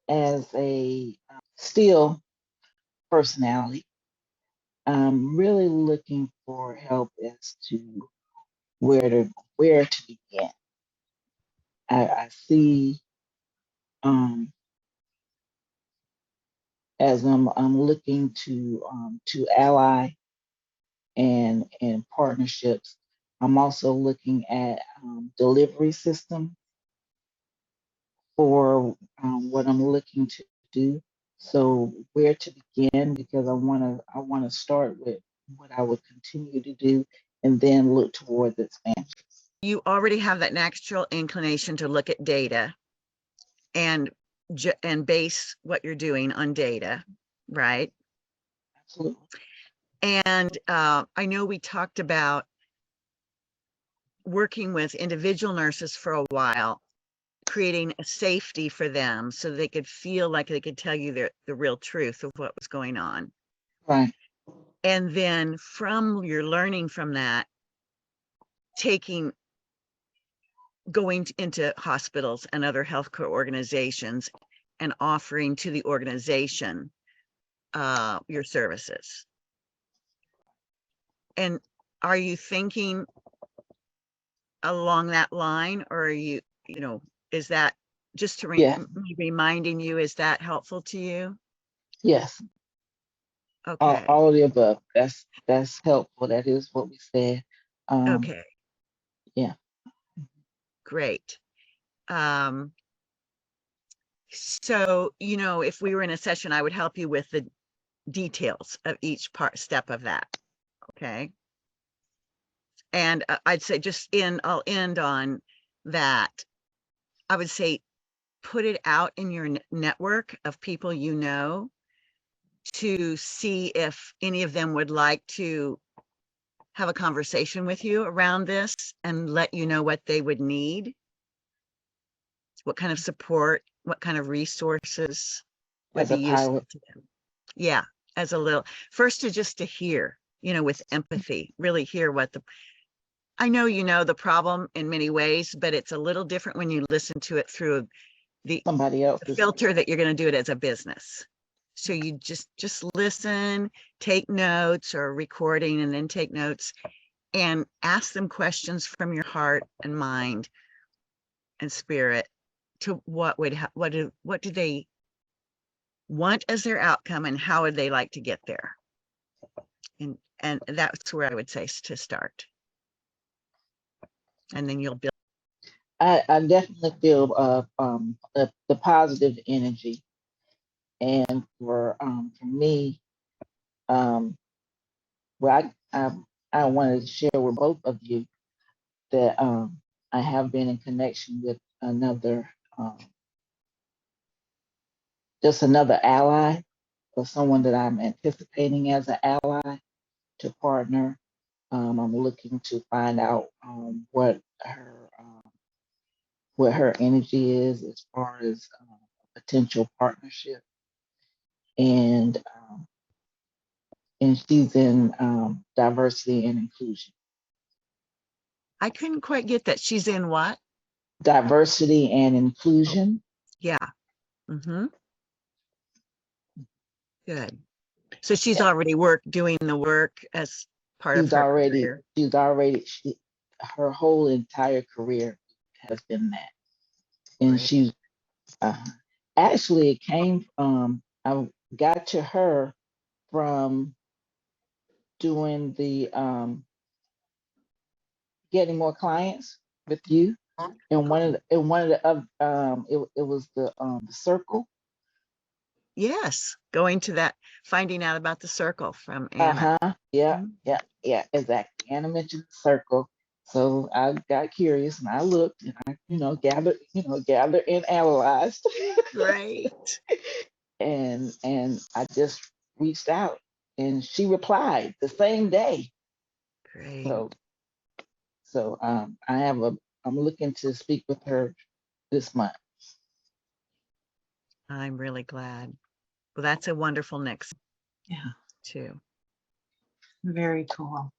as a still personality, I'm really looking for help as to where to begin. I see as I'm looking to ally and partnerships. I'm also looking at delivery system for what I'm looking to do. So where to begin? Because I wanna start with what I would continue to do, and then look towards expansion. You already have that natural inclination to look at data and base what you're doing on data, right? Absolutely. And I know we talked about working with individual nurses for a while, creating a safety for them so they could feel like they could tell you the real truth of what was going on. Right. And then from your learning from that, going into hospitals and other healthcare organizations and offering to the organization your services. And are you thinking along that line, or are you is that just to Yeah. reminding you, is that helpful to you? Yes. Okay. All of the above. That's helpful. That is what we said. Okay, Yeah. great. So, if we were in a session, I would help you with the details of each step of that. Okay. And I'd say I'll end on that. I would say put it out in your network of people to see if any of them would like to have a conversation with you around this and let you know what they would need, what kind of support, what kind of resources would As a be useful pilot. to them. Yeah, as a little, first to hear, with empathy, really hear I know the problem in many ways, but it's a little different when you listen to it through the Somebody else's filter that you're going to do it as a business. So you just listen, take notes or recording, and then take notes and ask them questions from your heart and mind and spirit to what do they want as their outcome, and how would they like to get there? And that's where I would say to start. And then you'll build. I definitely feel the positive energy, and for me, well, I wanted to share with both of you that I have been in connection with just another ally, or someone that I'm anticipating as an ally to partner. I'm looking to find out what her energy is as far as potential partnership, and she's in diversity and inclusion. I couldn't quite get that. She's in what? Diversity and inclusion. Yeah. Mm-hmm. Good. So she's Yeah. already doing the work as part of her career. Her whole entire career has been that. And Right. she's actually, it came I got to her from doing the getting more clients with you. And one of the it was the circle. Yes, going to that, finding out about the circle from Anna. Yeah, Mhm. exactly. Anna mentioned the circle. So I got curious and I looked and I, gathered and analyzed. Right. And I just reached out and she replied the same day. Great. So I'm looking to speak with her this month. I'm really glad. Well, that's a wonderful next. Yeah. Too. Very cool.